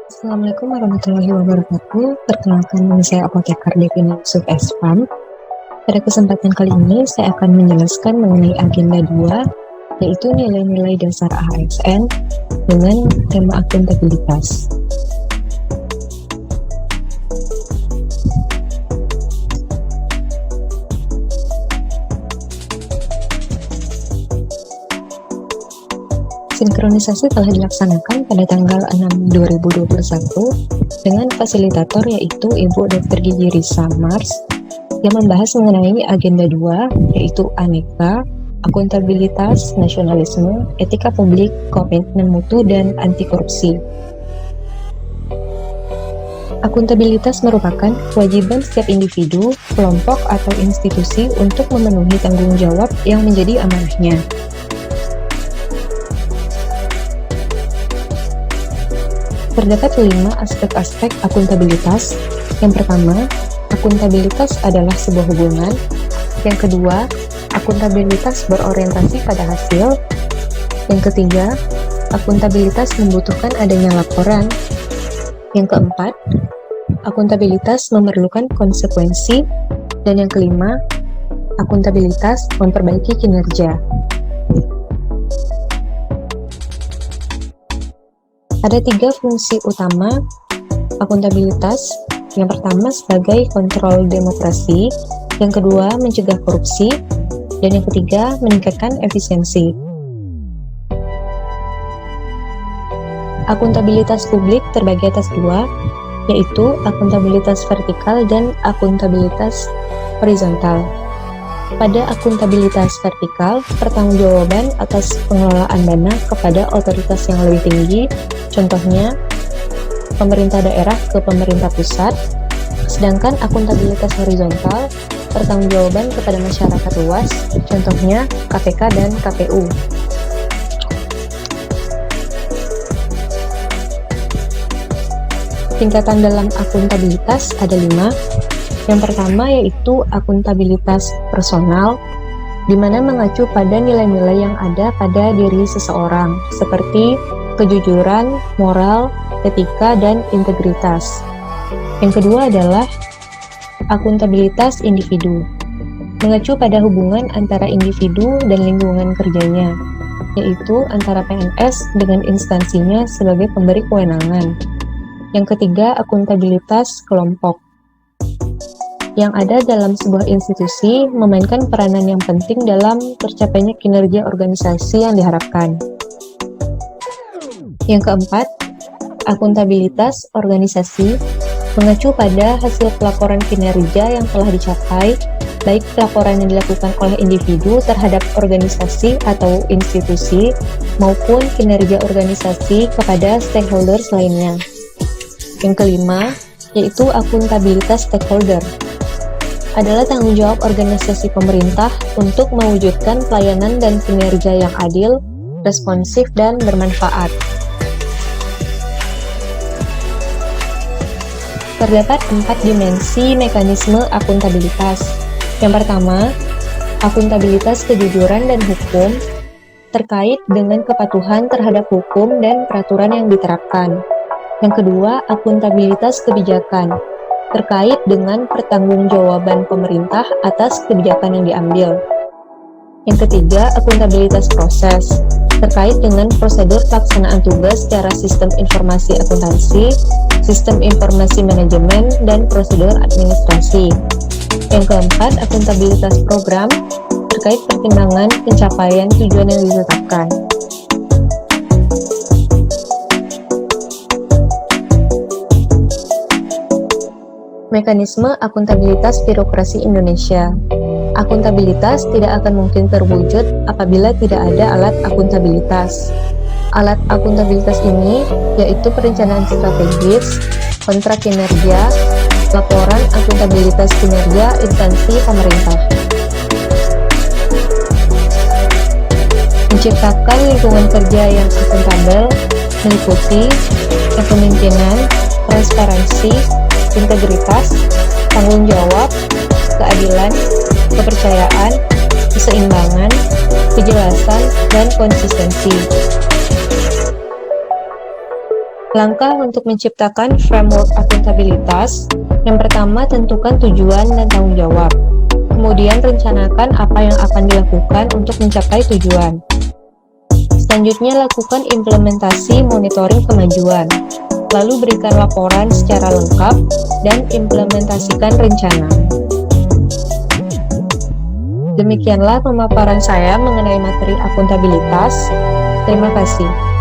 Assalamualaikum warahmatullahi wabarakatuh. Perkenalkan, nama saya Apoteker Devina Yusuf Esfam. Pada kesempatan kali ini, saya akan menjelaskan mengenai agenda 2, yaitu nilai-nilai dasar ASN dengan tema akuntabilitas. Sinkronisasi telah dilaksanakan pada tanggal 6 Mei 2021 dengan fasilitator yaitu Ibu Dr. Gigi Risa Mars yang membahas mengenai agenda 2 yaitu aneka, akuntabilitas, nasionalisme, etika publik, komitmen mutu, dan anti korupsi. Akuntabilitas merupakan kewajiban setiap individu, kelompok, atau institusi untuk memenuhi tanggung jawab yang menjadi amanahnya. Terdapat 5 aspek-aspek akuntabilitas. Yang pertama, akuntabilitas adalah sebuah hubungan. Yang kedua, akuntabilitas berorientasi pada hasil. Yang ketiga, akuntabilitas membutuhkan adanya laporan. Yang keempat, akuntabilitas memerlukan konsekuensi. Dan yang kelima, akuntabilitas memperbaiki kinerja. Ada 3 fungsi utama akuntabilitas. Yang pertama sebagai kontrol demokrasi, yang kedua mencegah korupsi, dan yang ketiga meningkatkan efisiensi. Akuntabilitas publik terbagi atas 2, yaitu akuntabilitas vertikal dan akuntabilitas horizontal. Pada akuntabilitas vertikal, pertanggungjawaban atas pengelolaan dana kepada otoritas yang lebih tinggi, contohnya pemerintah daerah ke pemerintah pusat, sedangkan akuntabilitas horizontal, pertanggungjawaban kepada masyarakat luas, contohnya KPK dan KPU. Tingkatan dalam akuntabilitas ada 5. Yang pertama yaitu akuntabilitas personal, di mana mengacu pada nilai-nilai yang ada pada diri seseorang, seperti kejujuran, moral, etika, dan integritas. Yang kedua adalah akuntabilitas individu, mengacu pada hubungan antara individu dan lingkungan kerjanya, yaitu antara PNS dengan instansinya sebagai pemberi kewenangan. Yang ketiga, akuntabilitas kelompok, yang ada dalam sebuah institusi memainkan peranan yang penting dalam tercapainya kinerja organisasi yang diharapkan. Yang keempat, akuntabilitas organisasi, mengacu pada hasil pelaporan kinerja yang telah dicapai, baik pelaporan yang dilakukan oleh individu terhadap organisasi atau institusi, maupun kinerja organisasi kepada stakeholders lainnya. Yang kelima, yaitu akuntabilitas stakeholder, adalah tanggung jawab organisasi pemerintah untuk mewujudkan pelayanan dan kinerja yang adil, responsif, dan bermanfaat. Terdapat 4 dimensi mekanisme akuntabilitas. Yang pertama, akuntabilitas kejujuran dan hukum, terkait dengan kepatuhan terhadap hukum dan peraturan yang diterapkan. Yang kedua, akuntabilitas kebijakan, terkait dengan pertanggungjawaban pemerintah atas kebijakan yang diambil. Yang ketiga, akuntabilitas proses, terkait dengan prosedur pelaksanaan tugas secara sistem informasi akuntansi, sistem informasi manajemen, dan prosedur administrasi. Yang keempat, akuntabilitas program, terkait pertimbangan pencapaian tujuan yang ditetapkan. Mekanisme akuntabilitas birokrasi Indonesia. Akuntabilitas tidak akan mungkin terwujud apabila tidak ada alat akuntabilitas. Alat akuntabilitas ini yaitu perencanaan strategis, kontrak kinerja, laporan akuntabilitas kinerja instansi pemerintah. Menciptakan lingkungan kerja yang akuntabel meliputi kepemimpinan, transparansi, integritas, tanggung jawab, keadilan, kepercayaan, keseimbangan, kejelasan, dan konsistensi. Langkah untuk menciptakan framework akuntabilitas. Yang pertama, tentukan tujuan dan tanggung jawab. Kemudian rencanakan apa yang akan dilakukan untuk mencapai tujuan. Selanjutnya, lakukan implementasi monitoring kemajuan. Lalu berikan laporan secara lengkap dan implementasikan rencana. Demikianlah pemaparan saya mengenai materi akuntabilitas. Terima kasih.